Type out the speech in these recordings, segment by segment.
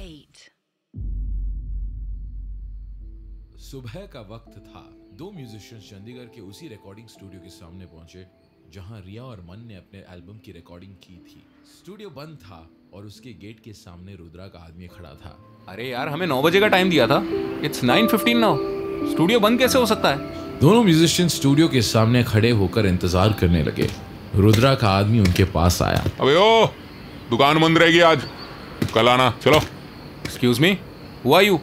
8. सुबह का वक्त था। दो म्यूजिशियंस चंडीगढ़ के उसी रिकॉर्डिंग स्टूडियो के सामने पहुंचे जहां रिया और मन ने अपने एल्बम की रिकॉर्डिंग की थी। स्टूडियो बंद था और उसके गेट के सामने रुद्रा का आदमी खड़ा था। अरे यार, हमें 9 बजे का टाइम दिया था। It's 9:15 now. स्टूडियो बंद कैसे हो सकता है? दोनों म्यूजिशियन स्टूडियो के सामने खड़े होकर इंतजार करने लगे। रुद्रा का आदमी उनके पास आया। अबे ओ, दुकान बंद रहेगी आज, कल आना। चलो। Excuse me, who are you?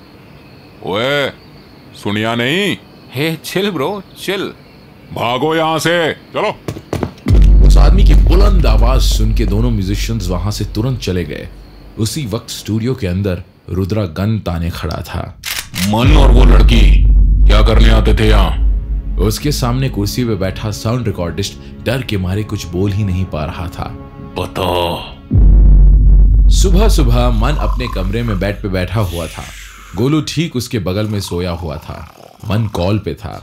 ओए, सुनिया नहीं? Hey chill bro, chill. भागो यहाँ से, चलो। उस आदमी की बुलंद आवाज सुन के दोनों म्यूजिशियंस वहां से तुरंत चले गए। उसी वक्त स्टूडियो के अंदर रुद्रा गन ताने खड़ा था। मन और वो लड़की क्या करने आते थे यहाँ? उसके सामने कुर्सी पे बैठा साउंड रिकॉर्डिस्ट डर के मारे कुछ बोल ही नहीं पा रहा था। बता। सुबह सुबह मन अपने कमरे में बेड पे बैठा हुआ था। गोलू ठीक उसके बगल में सोया हुआ था। मन कॉल पे था।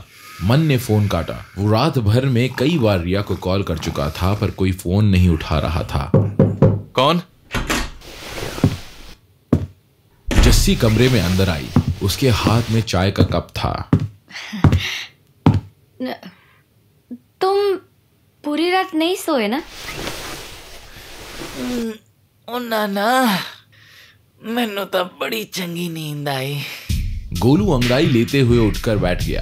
मन ने फोन काटा। वो रात भर में कई बार रिया को कॉल कर चुका था पर कोई फोन नहीं उठा रहा था। कौन? जस्सी कमरे में अंदर आई। उसके हाथ में चाय का कप था। तुम पूरी रात नहीं सोए ना? ओ नाना, मैनू तो बड़ी चंगी नींद आई। गोलू अंगड़ाई लेते हुए उठकर बैठ गया।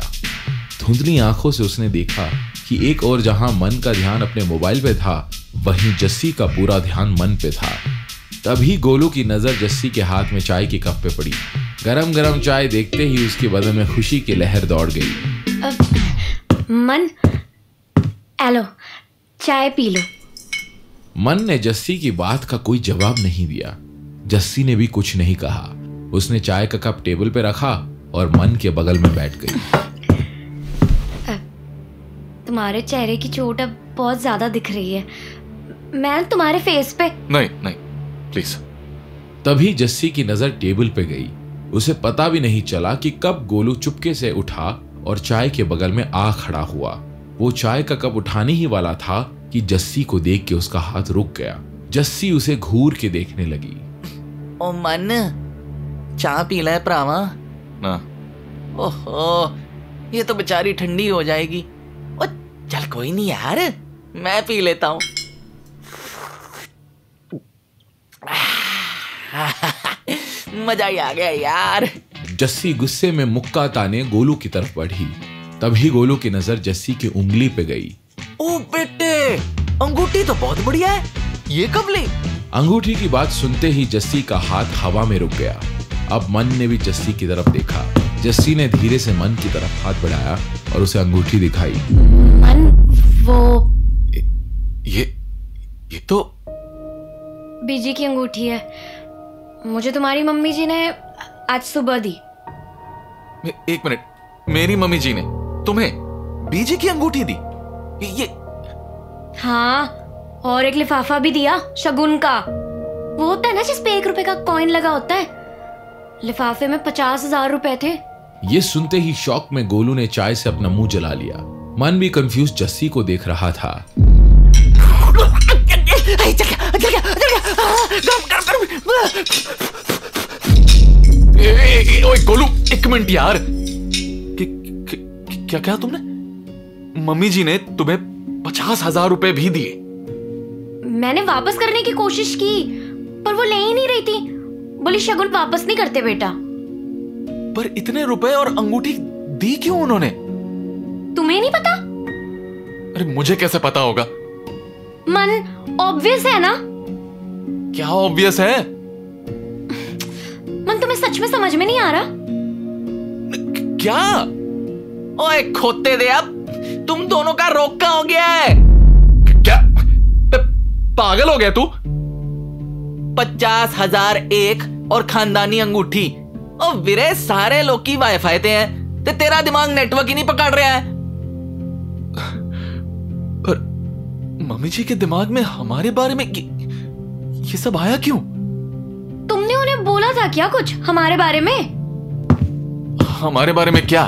धुंधली आंखों से उसने देखा कि एक और जहां मन का ध्यान अपने मोबाइल पे था, वहीं जस्सी का पूरा ध्यान मन पे था। तभी गोलू की नजर जस्सी के हाथ में चाय की कप पे पड़ी। गरम गरम चाय देखते ही उसके बदन में खुशी की लहर दौड़ गई। मन, एलो, चाय पी लो। मन ने जस्सी की बात का कोई जवाब नहीं दिया। जस्सी ने भी कुछ नहीं कहा। उसने चाय का कप टेबल पे रखा और मन के बगल में बैठ गई। तुम्हारे चेहरे की चोट अब बहुत ज्यादा दिख रही है। मैं तुम्हारे फेस पे। नहीं नहीं, प्लीज। तभी जस्सी की नजर टेबल पे गई। उसे पता भी नहीं चला कि कब गोलू चुपके से उठा और चाय के बगल में आ खड़ा हुआ। वो चाय का कप उठाने ही वाला था कि जस्सी को देख के उसका हाथ रुक गया। जस्सी उसे घूर के देखने लगी। ओ मन, चाय पी ले भरावा। ना। ओहो, ये तो बेचारी ठंडी हो जाएगी। ओ चल कोई नहीं यार, मैं पी लेता हूँ। मजा ही आ गया यार। जस्सी गुस्से में मुक्का ताने गोलू की तरफ बढ़ी। तभी गोलू की नजर जस्सी की उंगली पे गई। ओ बेटे, अंगूठी तो बहुत बढ़िया है, ये कब ली? अंगूठी की बात सुनते ही जस्सी का हाथ हवा में रुक गया। अब मन ने भी जस्सी की तरफ देखा। जस्सी ने धीरे से मन की तरफ हाथ बढ़ाया और उसे अंगूठी दिखाई। मन, वो ये तो बीजी की अंगूठी है। मुझे तुम्हारी मम्मी जी ने आज सुबह दी। एक मिनट, मेरी मम्मी जी ने तुम्हें बीजी की अंगूठी दी? ये हाँ, और एक लिफाफा भी दिया शगुन का। वो होता है ना जिसपे 1 रुपए का कॉइन लगा होता है। लिफाफे में 50,000 रुपए थे। ये सुनते ही शौक में गोलू ने चाय से अपना मुंह जला लिया। मन भी कंफ्यूज जस्सी को देख रहा था। ओए गोलू, एक मिनट यार। क्या क्या तुमने? मम्मी जी ने तुम्हें 50,000 रुपए भी दिए? मैंने वापस करने की कोशिश की पर वो ले ही नहीं रही थी। बोली शगुन वापस नहीं करते बेटा। पर इतने रुपए और अंगूठी दी क्यों उन्होंने? तुम्हें नहीं पता? अरे मुझे कैसे पता होगा? मन, ऑब्वियस है ना। क्या ऑब्वियस है? मन, तुम्हें सच में समझ में नहीं आ रहा? क्या? ओए खोते दे, अब तुम दोनों का रोका हो गया है। क्या? पागल हो गया तू? 50,000 एक और खानदानी अंगूठी। ओ वीरे, सारे लोग की वाईफाई ते हैं ते तेरा दिमाग नेटवर्क ही नहीं पकड़ रहा है। पर मम्मी जी के दिमाग में हमारे बारे में ये सब आया क्यों? तुमने उन्हें बोला था क्या कुछ हमारे बारे में? हमारे बारे में क्या?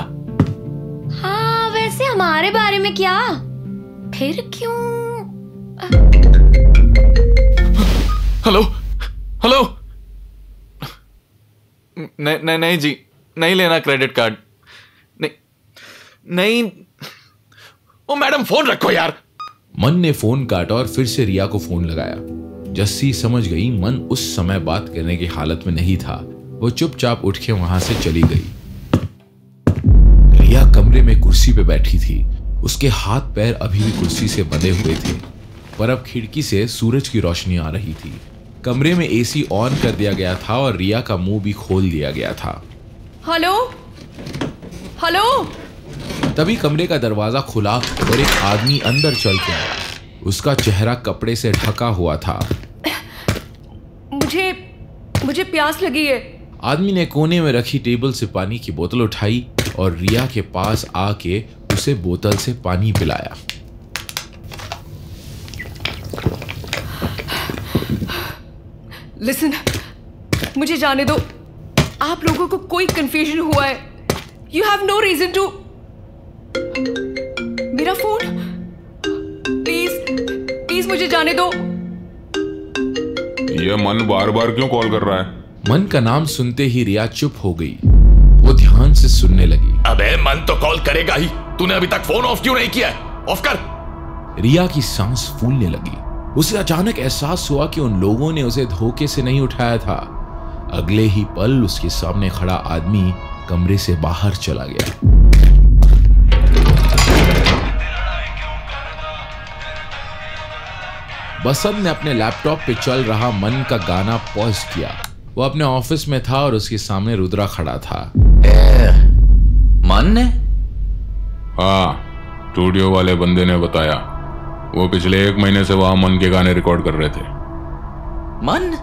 हाँ, वैसे हमारे बारे में क्या? फिर क्यों? हेलो हेलो, नहीं जी, नहीं लेना क्रेडिट कार्ड। नहीं नहीं, ओ मैडम फोन रखो यार। मन ने फोन काटा और फिर से रिया को फोन लगाया। जस्सी समझ गई मन उस समय बात करने की हालत में नहीं था। वो चुपचाप उठ के वहां से चली गई। रिया कमरे में कुर्सी पे बैठी थी। उसके हाथ पैर अभी भी कुर्सी से बंधे हुए थे, पर अब खिड़की से सूरज की रोशनी आ रही थी। कमरे में एसी ऑन कर दिया गया था और रिया का मुंह भी खोल दिया गया था। Hello hello. तभी कमरे का दरवाजा खुला और एक आदमी अंदर चल के आया। उसका चेहरा कपड़े से ढका हुआ था। मुझे प्यास लगी है। आदमी ने कोने में रखी टेबल से पानी की बोतल उठाई और रिया के पास आके उसे बोतल से पानी पिलाया। लिसन, मुझे जाने दो। आप लोगों को कोई कंफ्यूजन हुआ है। You have no reason to. मेरा फोन, प्लीज मुझे जाने दो। ये मन बार बार क्यों कॉल कर रहा है? मन का नाम सुनते ही रिया चुप हो गई। वो ध्यान से सुनने लगी। अबे मन तो कॉल करेगा ही, तूने अभी तक फोन ऑफ क्यों नहीं किया? ऑफ कर। रिया की सांस फूलने लगी। उसे अचानक एहसास हुआ कि उन लोगों ने उसे धोखे से नहीं उठाया था। अगले ही पल उसके सामने खड़ा आदमी कमरे से बाहर चला गया। बसंत ने अपने लैपटॉप पे चल रहा मन का गाना पॉज किया। वो अपने ऑफिस में था और उसके सामने रुद्रा खड़ा था। मन ने? हाँ, स्टूडियो वाले बंदे ने बताया। वो पिछले 1 महीने से वहां मन के गाने रिकॉर्ड कर रहे थे। मन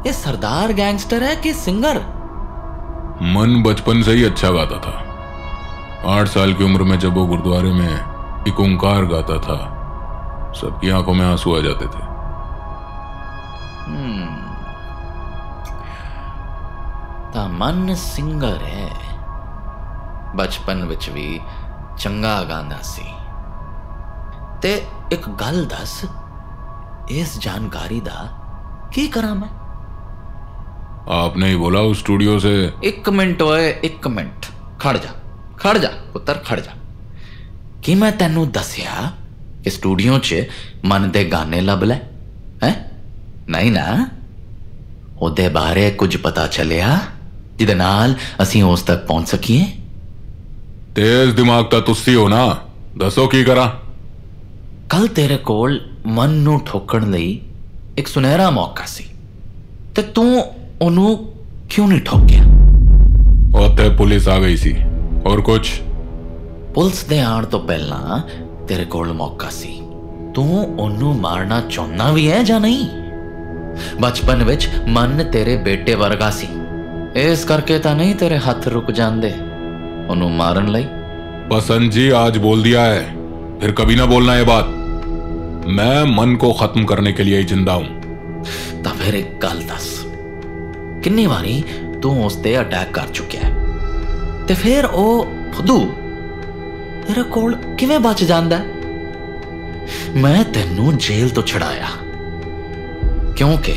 ये सरदार गैंगस्टर है कि सिंगर? मन बचपन से ही अच्छा गाता था। 8 साल की उम्र में जब वो गुरुद्वारे में एक ओंकार गाता था, सबकी आंखों में आंसू आ जाते थे। ਤਾਂ मन सिंगर है। बचपन विच भी चंगा गांदा सी। ते एक गल दस, इस जानकारी दा की करा मैं? आपने ही बोला उस स्टूडियो से। 1 मिनट ओए, 1 मिनट खड़ जा पुत्र, खड़ जा। कि मैं तेनू दसिया कि स्टूडियो च मन दे गाने लभ ले हैं? नहीं ना? ओदे बारे कुछ पता चलिया जिदे नाल असीं उस तक पहुंच सकीए? तेज दिमाग ता तुसी हो ना, दसो की करा। कल तेरे कोल मन नू ठोकण लई एक सुनहरा मौका सी, ते तू ओनू क्यों नहीं ठोकिया? उत्थे पुलिस आ गई सी। और कुछ? पुलिस दे आण तो पहला तेरे कोल मौका सी। तू ओनू मारना चाहना भी है जां नहीं? बचपन विच मन तेरे बेटे वर्गा सी, इस करके तां नहीं तेरे हाथ रुक जांदे ओनू मारन लई। बसंत जी आज बोल दिया है, फिर कभी ना बोलना ये बात। मैं मन को खत्म करने के लिए ही जिंदा हूं। तां फिर एक गल दस, किन्नी वारी तू उस ते अटैक कर चुकिया है? ते फिर ओ फुदू तेरे कोल किवें बच जांदा है? मैं तेनू जेल तो छड़ाया क्योंकि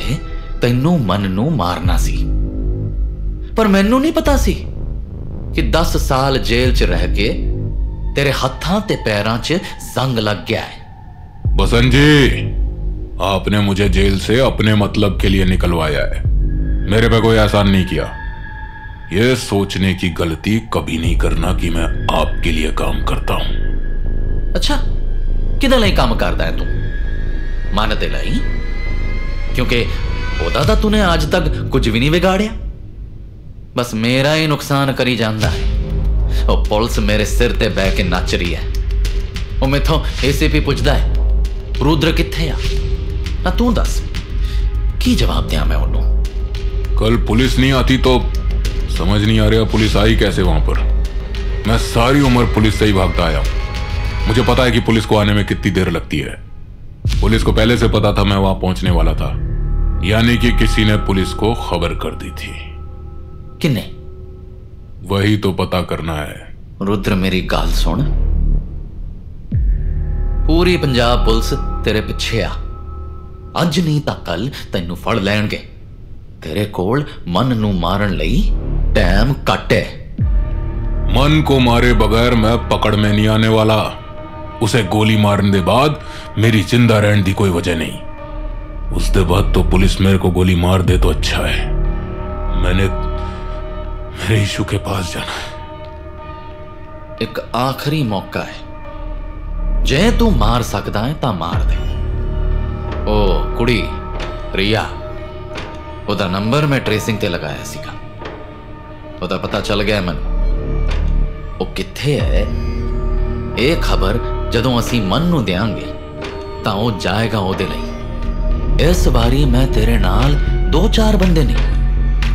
तेनू मन नू मारना सी, पर मैनू नहीं पता सी कि 10 साल जेल च रह के तेरे हत्थां ते पैरां च जंग लग गया है। बसंत जी, आपने मुझे जेल से अपने मतलब के लिए निकलवाया है, मेरे पे कोई एहसान नहीं किया। यह सोचने की गलती कभी नहीं करना कि मैं आपके लिए काम करता हूं। अच्छा, किदे लई काम करदा है तू? मन दे लई? क्योंकि ओदा तां तूने आज तक कुछ भी नहीं बिगाड़िया, बस मेरा ही नुकसान करी जांदा है। ओ पुलिस मेरे सिर ते बह के नच रही है। ओ मैथों एसीपी पुछदा है रुद्र कित्थे आ? ना तू दस की जवाब दिया मैं ओनू? कल पुलिस नहीं आती तो समझ नहीं आ रहा पुलिस आई कैसे वहां पर। मैं सारी उम्र पुलिस से ही भागता आया हूं। मुझे पता है कि पुलिस को आने में कितनी देर लगती है। पुलिस को पहले से पता था मैं वहां पहुंचने वाला था, यानी कि किसी ने पुलिस को खबर कर दी थी। किन्ने? वही तो पता करना है। रुद्र मेरी गाल सुन, पूरी पंजाब पुलिस तेरे पिछे आ। अज नहीं तां कल तैनू फड़ लैणगे, तेरे कोल मन नू मारन लई टाइम घट है। मन को मारे बगैर मैं पकड़ में नहीं आने वाला। उसे गोली मारने के बाद मेरी जिंदा रहने की कोई वजह नहीं। उसके बाद तो पुलिस मेरे को गोली मार दे तो अच्छा है। मैंने मेरे यीशु के पास जाना है। एक आखिरी मौका है, जे तू मार सकदा है ता मार दे। ओ कुड़ी रिया, ओदा नंबर मैं ट्रेसिंग ते लगाया सीगा। ओदा पता चल गया मन ओ किथे है। ਇਹ खबर ਜਦੋਂ ਅਸੀਂ ਮਨ ਨੂੰ ਦੇਾਂਗੇ ਤਾਂ ਉਹ ਜਾਏਗਾ ਉਹਦੇ ਲਈ। ਇਸ ਵਾਰੀ ਮੈਂ ਤੇਰੇ ਨਾਲ 2-4 ਬੰਦੇ ਨਹੀਂ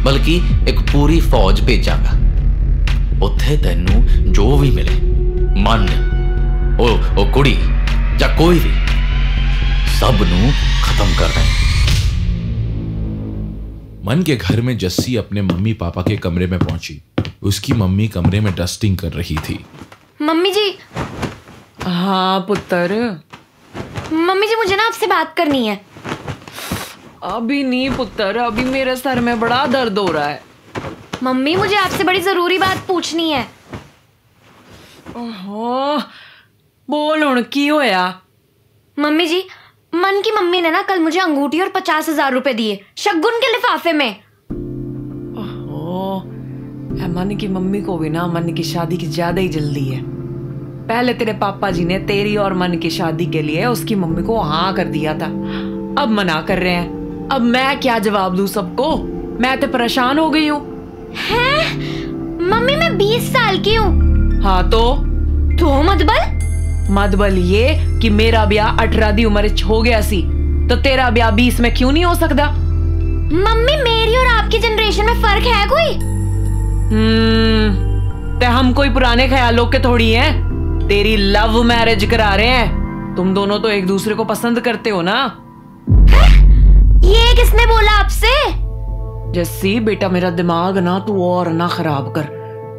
ਬਲਕਿ ਇੱਕ ਪੂਰੀ ਫੌਜ ਭੇਜਾਂਗਾ। ਉੱਥੇ ਤੈਨੂੰ ਜੋ ਵੀ ਮਿਲੇ ਮਨ ਉਹ ਕੁੜੀ ਜਾਂ ਕੋਈ ਵੀ सब ਨੂੰ खत्म करना है। मन के घर में जस्सी अपने मम्मी पापा के कमरे में पहुंची। उसकी मम्मी कमरे में डस्टिंग कर रही थी। मम्मी जी। हाँ पुत्र। मम्मी जी मुझे ना आपसे बात करनी है। अभी नहीं पुत्र, अभी मेरे सर में बड़ा दर्द हो रहा है। मम्मी मुझे आपसे बड़ी जरूरी बात पूछनी है। ओहो, बोल हुण की होया? मम्मी जी, मन की मम्मी ने ना कल मुझे अंगूठी और 50,000 रुपए दिए शगुन के लिफाफे में। मन की मम्मी को भी ना मन की शादी की ज्यादा ही जल्दी है। पहले तेरे पापा जी ने तेरी और मन की शादी के लिए उसकी मम्मी को हाँ कर दिया था, अब मना कर रहे हैं। अब मैं क्या जवाब दूं सबको? मैं तो परेशान हो गई हूँ। हैं? मम्मी मैं 20 साल की हूँ। हाँ तो मदबल ये कि मेरा ब्याह 18 दी उम्र हो गया सी, तो तेरा ब्याह 20 में क्यों नहीं हो सकता? मम्मी मेरी और आपकी जनरेशन में फर्क है कोई? ते हम कोई पुराने ख्यालों के थोड़ी हैं। तेरी लव मैरिज करा रहे हैं। तुम दोनों तो एक दूसरे को पसंद करते हो ना। ये किसने बोला आपसे? जस्सी बेटा मेरा दिमाग ना तू और ना खराब कर।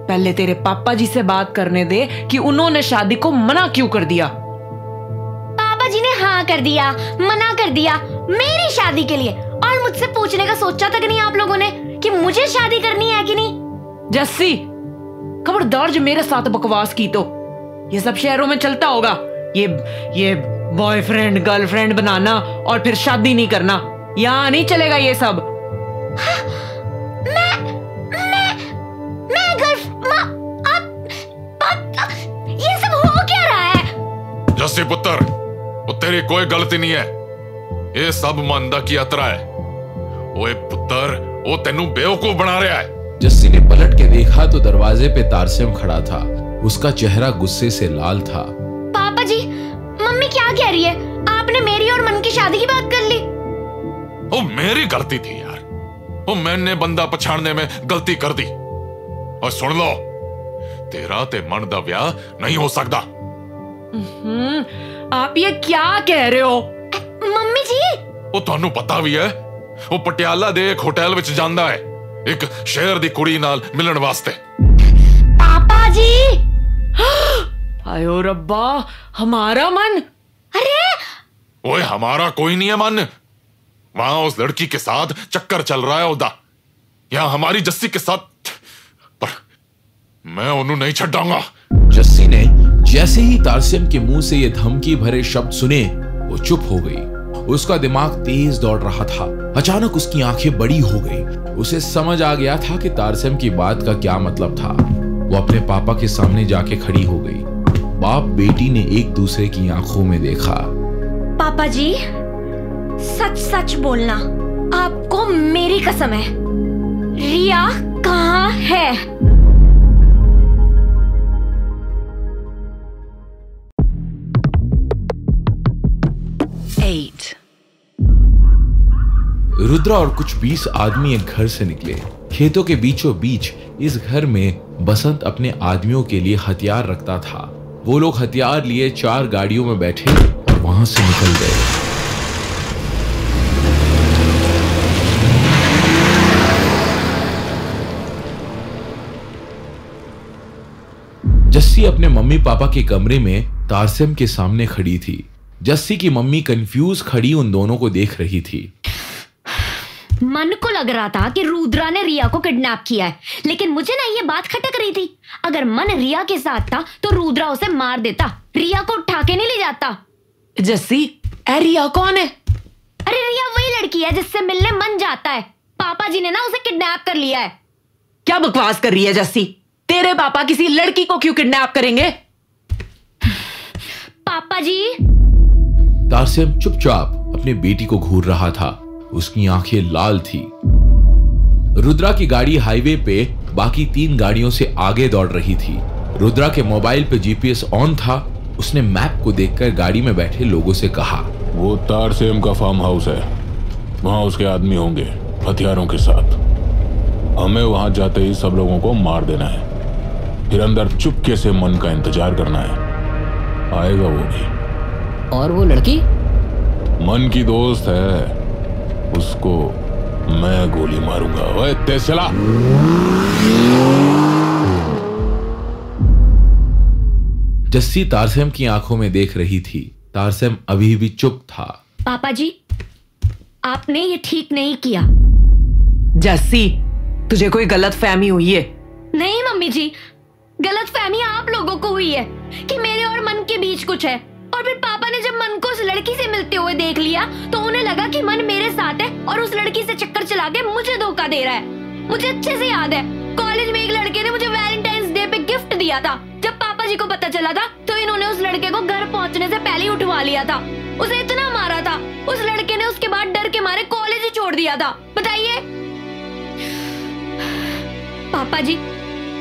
पहले तेरे पापा जी से बात करने दे कि उन्होंने शादी को मना क्यों कर दिया। पापा जी ने हाँ कर दिया, मना कर दिया मेरी शादी के लिए, और मुझसे पूछने का सोचा तक नहीं आप लोगों ने कि मुझे शादी करनी है कि नहीं। जस्सी खबरदार जो मेरे साथ बकवास की तो ये सब शहरों में चलता होगा। ये बॉयफ्रेंड गर्लफ्रेंड बनाना और फिर शादी नहीं करना, यहाँ नहीं चलेगा ये सब। ये सब हो क्या रहा है? जस्सी पुत्र, वो तेरी कोई गलती नहीं है। ये सब मंदा की यात्रा है। ओए पुत्र, वो तेनू बेवकूफ बना रहा है। जस्सी ने पलट के देखा तो दरवाजे पे तारसेम खड़ा था। उसका चेहरा गुस्से से लाल था। पापा जी, मम्मी क्या कह रही है? आपने मेरी और मन की शादी की बात कर ली। वो मेरी गलती थी यार। वो मैंने बंदा पछाड़ने में गलती कर दी। और सुन लो, तेरा ते मन दा ब्याह नहीं हो सकता। आप ये क्या कह रहे हो? मम्मी जी, वो थानू पता भी है, वो पटियाला दे एक होटल विच जांदा है एक शहर दी कुड़ी नाल मिलन वास्ते। पापा जी। आयो रब्बा, हमारा मन? अरे ओए हमारा कोई नहीं है मन। वहां उस लड़की के साथ चक्कर चल रहा है ओदा, यहां हमारी जस्सी के साथ। पर मैं उन्हें नहीं छड्डांगा। जस्सी ने जैसे ही तारसेम के मुंह से ये धमकी भरे शब्द सुने, वो चुप हो गई। उसका दिमाग तेज दौड़ रहा था। अचानक उसकी आंखें बड़ी हो गई। उसे समझ आ गया था कि तारसेम की बात का क्या मतलब था। वो अपने पापा के सामने जाके खड़ी हो गई। बाप बेटी ने एक दूसरे की आंखों में देखा। पापा जी, सच सच बोलना, आपको मेरी कसम है, रिया कहाँ है? रुद्रा और कुछ 20 आदमी एक घर से निकले। खेतों के बीचों बीच इस घर में बसंत अपने आदमियों के लिए हथियार रखता था। वो लोग हथियार लिए 4 गाड़ियों में बैठे और वहां से निकल गए। जस्सी अपने मम्मी पापा के कमरे में तारसेम के सामने खड़ी थी। जस्सी की मम्मी कंफ्यूज खड़ी उन दोनों को देख रही थी। मन को लग रहा था कि रुद्रा ने रिया को किडनैप किया है, लेकिन मुझे ना ये बात खटक रही थी। अगर मन रिया के साथ था तो रुद्रा उसे मार देता, रिया को उठा के नहीं ले जाता। जस्सी, रिया कौन है? अरे रिया वही लड़की है जिससे मिलने मन जाता है। पापा जी ने ना उसे किडनैप कर लिया है। क्या बकवास कर रही है जस्सी? तेरे पापा किसी लड़की को क्यों किडनैप करेंगे? पापा जी। तारसेम चुपचाप अपनी बेटी को घूर रहा था। उसकी आंखें लाल थी। रुद्रा की गाड़ी हाईवे पे बाकी 3 गाड़ियों से आगे दौड़ रही थी। रुद्रा के मोबाइल पे जीपीएस ऑन था। उसने मैप को देखकर गाड़ी में बैठे लोगों से कहा, वो तारसेम का फार्म हाउस है, वहां उसके आदमी होंगे हथियारों के साथ। हमें वहां जाते ही सब लोगों को मार देना है, फिर अंदर चुपके से मन का इंतजार करना है। आएगा वो भी। और वो लड़की? मन की दोस्त है, उसको मैं गोली मारूंगा। ओए तेज चला। जस्सी तारसेम की आंखों में देख रही थी। तारसेम अभी भी चुप था। पापा जी, आपने ये ठीक नहीं किया। जस्सी, तुझे कोई गलत फहमी हुई है? नहीं मम्मी जी, गलत फहमी आप लोगों को हुई है कि मेरे और मन के बीच कुछ है। और फिर पापा ने जब मन को उस लड़की से मिलते हुए देख लिया तो उन्हें लगा कि मन मेरे साथ है और उस लड़की से चक्कर चला के मुझे धोखा दे रहा है। मुझे अच्छे से याद है, कॉलेज में एक लड़के ने मुझे वैलेंटाइंस डे पे गिफ्ट दिया था। जब पापा जी को पता चला था तो इन्होंने उस लड़के को घर पहुंचने से पहले ही उठवा लिया था। उसे इतना मारा था, उस लड़के ने उसके बाद डर के मारे कॉलेज ही छोड़ दिया था। बताइए पापा जी,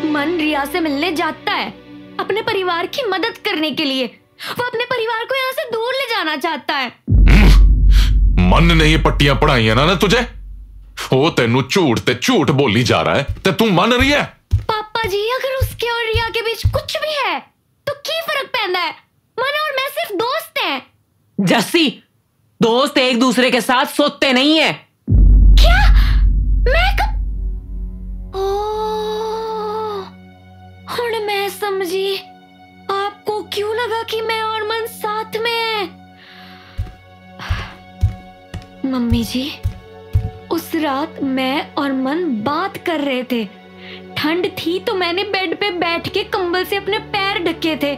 मन रिया से मिलने जाता है अपने परिवार की मदद करने के लिए। वो अपने परिवार को यहाँ से दूर ले जाना चाहता है। मन ने ये पट्टियां पढ़ाई है ना तुझे? वो तेनू झूठ ते झूठ बोली जा रहा है ते तू मन रही है। पापा जी, अगर उसके और रिया के बीच कुछ भी है तो की फर्क पैंदा है? मन और मैं सिर्फ दोस्त हैं। जस्सी, दोस्त एक दूसरे के साथ सोते नहीं है। क्या? मैं कब? हुण मैं समझी। आपको क्यों लगा कि मैं और मन साथ में हैं? मम्मी जी, उस रात मैं और मन बात कर रहे थे। ठंड थी तो मैंने बेड पे बैठ के कंबल से अपने पैर ढके थे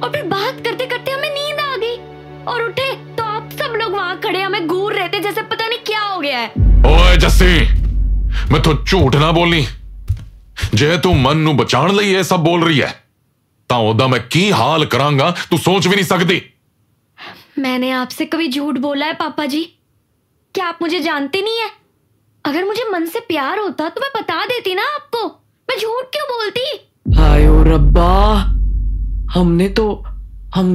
और फिर बात करते करते हमें नींद आ गई और उठे तो आप सब लोग वहां खड़े हमें घूर रहे थे जैसे पता नहीं क्या हो गया है। ओए जस्सी, मैं तो झूठ ना बोली। जे तू मन नू बचाण लई ये सब बोल रही है तां ओदा मैं की हाल करांगा तू सोच भी नहीं सकती। मैंने आपसे कभी झूठ बोला है पापा जी? क्या आप मुझे जानते नहीं है? अगर मुझे मन से प्यार होता तो मैं बता देती ना आपको। मैं झूठ क्यों बोलती? हाय ओ रब्बा, हमने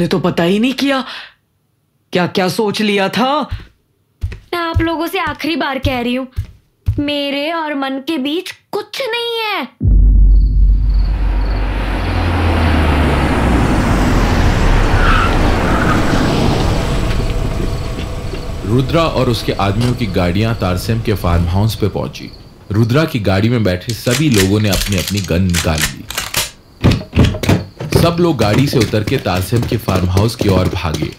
तो पता ही नहीं किया। क्या क्या सोच लिया था। मैं आप लोगों से आखिरी बार कह रही हूं, मेरे और मन के बीच कुछ नहीं है। रुद्रा और उसके आदमियों की गाड़ियां तारसेम के फार्म हाउस पे पहुंची। रुद्रा की गाड़ी में बैठे सभी लोगों ने अपनी अपनी गन निकाल ली। सब लोग गाड़ी से उतर के तारसेम के फार्म हाउस की ओर भागे।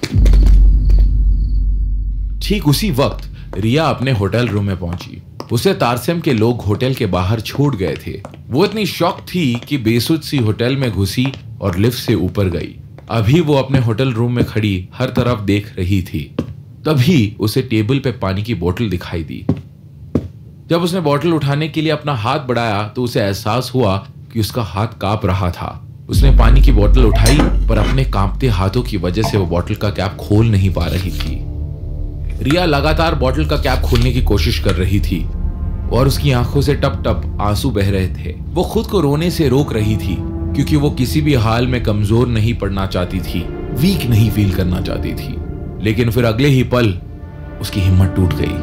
ठीक उसी वक्त रिया अपने होटल रूम में पहुंची। उसे तारसेम के लोग होटल के बाहर छोड़ गए थे। वो इतनी शॉक थी कि बेसुध सी होटल में घुसी और लिफ्ट से ऊपर गई। अभी वो अपने होटल रूम में खड़ी हर तरफ देख रही थी। तभी उसे टेबल पे पानी की बोतल दिखाई दी। जब उसने बोतल उठाने के लिए अपना हाथ बढ़ाया तो उसे एहसास हुआ कि उसका हाथ कांप रहा था। उसने पानी की बोतल उठाई पर अपने कांपते हाथों की वजह से वो बोतल का कैप खोल नहीं पा रही थी। रिया लगातार बोतल का कैप खोलने की कोशिश कर रही थी और उसकी आंखों से टप टप आंसू बह रहे थे। वो खुद को रोने से रोक रही थी क्योंकि वो किसी भी हाल में कमजोर नहीं पड़ना चाहती थी, वीक नहीं फील करना चाहती थी। लेकिन फिर अगले ही पल उसकी हिम्मत टूट गई।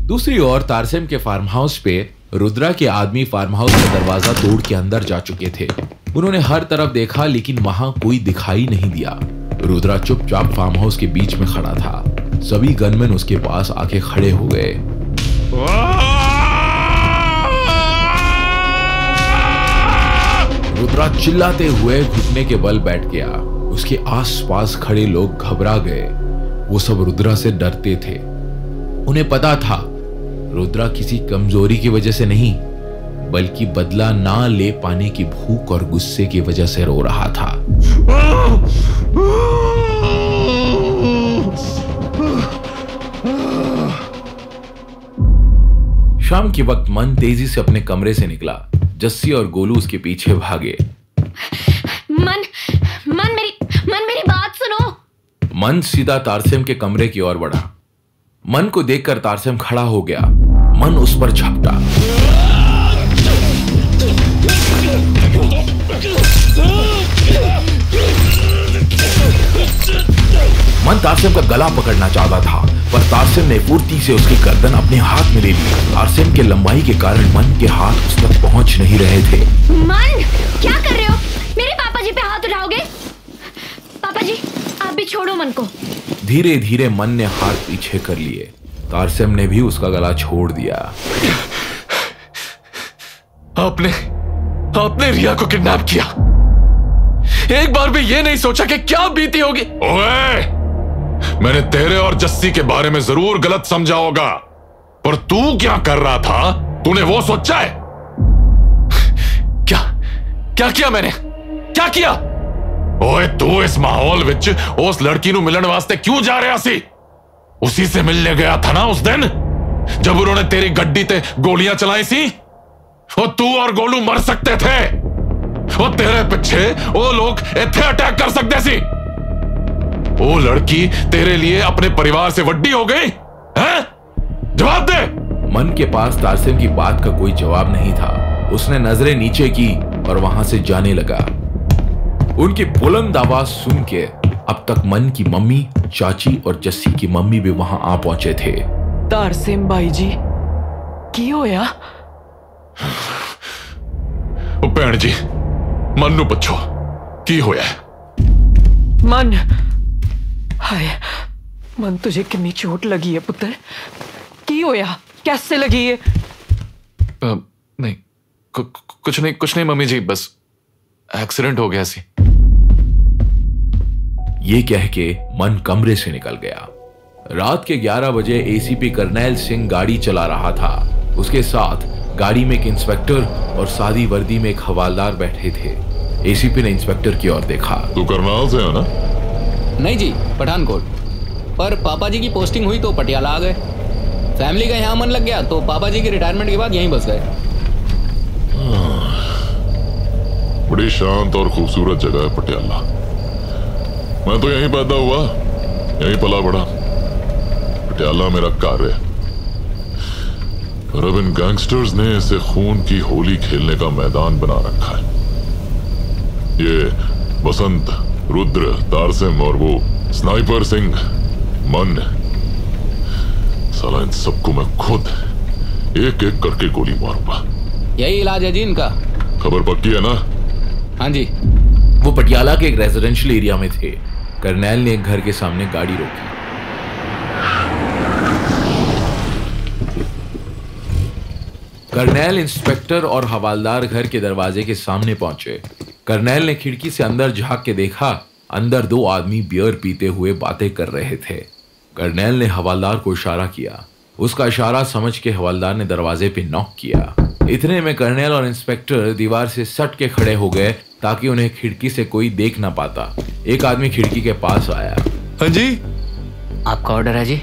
दूसरी ओर तारसेम के फार्म हाउस पे रुद्रा के आदमी फार्म हाउस का दरवाजा तोड़ के अंदर जा चुके थे। उन्होंने हर तरफ देखा लेकिन वहां कोई दिखाई नहीं दिया। रुद्रा चुपचाप फार्म हाउस के बीच में खड़ा था। सभी गनमैन उसके पास आके खड़े हो गए। रुद्रा चिल्लाते हुए घुटने के बल बैठ गया। उसके आसपास खड़े लोग घबरा गए। वो सब रुद्रा से डरते थे। उन्हें पता था रुद्रा किसी कमजोरी की वजह से नहीं, बल्कि बदला ना ले पाने की भूख और गुस्से की वजह से रो रहा था। शाम के वक्त मन तेजी से अपने कमरे से निकला। जस्सी और गोलू उसके पीछे भागे। मन मेरी बात सुनो। मन सीधा तारसेम के कमरे की ओर बढ़ा। मन को देखकर तारसेम खड़ा हो गया। मन उस पर झपटा। मन तारसेम का गला पकड़ना चाहता था, पर तारसेम ने फुर्ती से उसकी गर्दन अपने हाथ में ले ली। तारसेम के लंबाई के कारण मन के हाथ उस तक पहुंच नहीं रहे थे। मन, क्या कर रहे हो? मेरे पापा जी पे हाथ उठाओगे? पापा जी, आप भी छोड़ो मन को। धीरे धीरे मन ने हाथ पीछे कर लिए। तारसेम ने भी उसका गला छोड़ दिया। आपने रिया को किडनैप किया। एक बार भी ये नहीं सोचा कि क्या बीती होगी। ओए, मैंने तेरे और जस्सी के बारे में जरूर गलत समझा होगा, पर तू क्या कर रहा था? तूने वो सोचा है? क्या किया मैंने? क्या किया? ओए, तू इस माहौल विच उस लड़की नू मिलन वास्ते क्यों जा रहा सी? उसी से मिलने गया था ना उस दिन जब उन्होंने तेरी गड्डी ते गोलियां चलाई सी। और तू और गोलू मर सकते थे। और तेरे पीछे वो लोग इत्थे अटैक कर सकते सी। वो लड़की तेरे लिए अपने परिवार से वड्डी हो गई हैं? जवाब दे। मन के पास तारसेम की बात का कोई जवाब नहीं था। उसने नजरें नीचे की और वहां से जाने लगा। उनकी बुलंद आवाज सुन के अब तक मन की मम्मी, चाची और जस्सी की मम्मी भी वहां आ पहुंचे थे। तारसेम भाई जी, की होया? भैन जी, मन नू पुछो की होया? मन, हाय मन, तुझे कितनी चोट लगी है पुत्र? की होया? कैसे लगी है? नहीं, कुछ नहीं मम्मी जी, बस एक्सीडेंट हो गया सी। ये कह के मन कमरे से निकल गया। रात के 11 बजे एसीपी करनैल सिंह गाड़ी चला रहा था। उसके साथ गाड़ी में एक इंस्पेक्टर और सादी वर्दी में एक हवालदार बैठे थे। एसीपी ने इंस्पेक्टर की ओर देखा। तू करनाल से है ना? नहीं जी, पठानकोट। पर पापा जी की पोस्टिंग हुई तो पटियाला आ गए। फैमिली का यहाँ मन लग गया तो पापा जी के रिटायरमेंट के बाद यहीं बस गए। बड़ी शांत और खूबसूरत जगह है पटियाला। मैं तो यहीं पैदा हुआ, यहीं पला बड़ा। पटियाला मेरा घर है। पर अब इन गैंगस्टर्स ने इसे खून की होली खेलने का मैदान बना रखा है। ये बसंत, रुद्र, तारसेम और वो स्नाइपर सिंह, मन, साला इन सबको मैं खुद एक एक करके गोली मारूंगा। यही इलाज है जी इनका। खबर पक्की है ना? हाँ जी। वो पटियाला के एक रेजिडेंशियल एरिया में थे। करनैल ने एक घर के सामने गाड़ी रोकी। करनैल, इंस्पेक्टर और हवालदार घर के दरवाजे के सामने पहुंचे। करनैल ने खिड़की से अंदर झांक के देखा। अंदर 2 आदमी बियर पीते हुए बातें कर रहे थे। करनैल ने हवालदार को इशारा किया। उसका इशारा समझ के हवालदार ने दरवाजे पे नॉक किया। इतने में करनैल और इंस्पेक्टर दीवार से सट के खड़े हो गए ताकि उन्हें खिड़की से कोई देख ना पाता। एक आदमी खिड़की के पास आया। हाँ जी, आपका ऑर्डर है जी।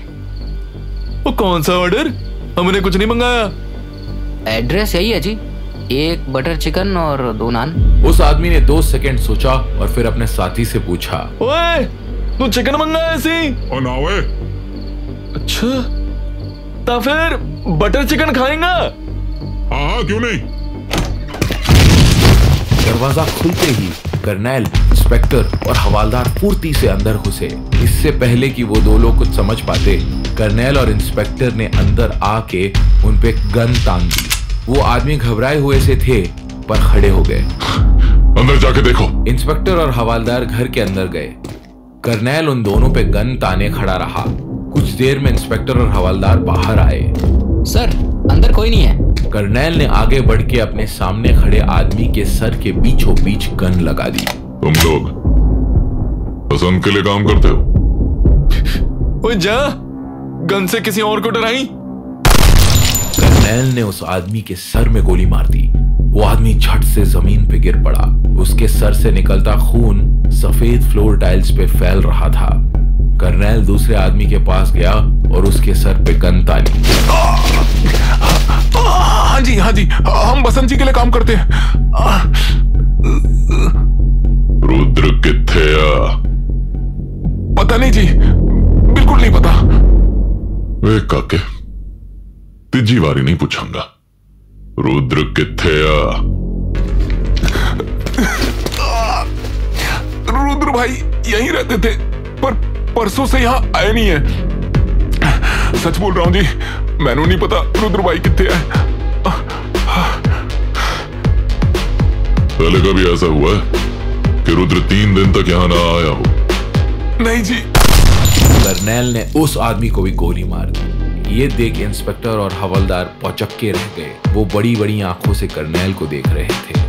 वो कौन सा ऑर्डर? हमने कुछ नहीं मंगाया। एड्रेस यही है जी, 1 बटर चिकन और 2 नान। उस आदमी ने 2 सेकंड सोचा और फिर अपने साथी से पूछा, ओए, तू चिकन मंगाया ऐसी? और ना ओए। अच्छा, तो फिर बटर चिकन खाएगा? हाँ, क्यों नहीं। दरवाजा खुलते ही करनैल, इंस्पेक्टर और हवालदार फुर्ती से अंदर घुसे। इससे पहले कि वो 2 लोग कुछ समझ पाते, करनैल और इंस्पेक्टर ने अंदर आके उन पे गन तान दी। वो आदमी घबराए हुए से थे पर खड़े हो गए। अंदर जाके देखो। इंस्पेक्टर और हवालदार घर के अंदर गए। करनैल उन दोनों पे गन ताने खड़ा रहा। कुछ देर में इंस्पेक्टर और हवालदार बाहर आए। सर अंदर कोई नहीं है। कर्नैल ने आगे बढ़ के अपने सामने खड़े आदमी के सर के बीचों बीच गन लगा दी। तुम लोग पसंद के लिए काम करते हो? ओए जा, गन से किसी और को डराई। कर्नैल ने उस आदमी के सर में गोली मार दी। वो आदमी झट से जमीन पे गिर पड़ा। उसके सर से निकलता खून सफेद फ्लोर टाइल्स पे फैल रहा था। कर्नैल दूसरे आदमी के पास गया और उसके सर पे गन तानी। हाँ जी, हम बसंत जी के लिए काम करते हैं। रुद्र किथे आ? पता नहीं जी, बिल्कुल नहीं पता। वे काके तीजी बारी नहीं पूछांगा। रुद्र किथे आ? रुद्र भाई यहीं रहते थे, पर परसों से यहां आए नहीं है। सच बोल रहा हूं जी, मैंने नहीं पता रुद्र भाई किथे है। पहले कभी ऐसा हुआ है कि रुद्र 3 दिन तक यहां ना आया हो? नहीं जी। कर्नैल ने उस आदमी को भी गोली मार दी। ये देख इंस्पेक्टर और हवलदार पौचक्के रह गए। वो बड़ी बड़ी आंखों से कर्नैल को देख रहे थे।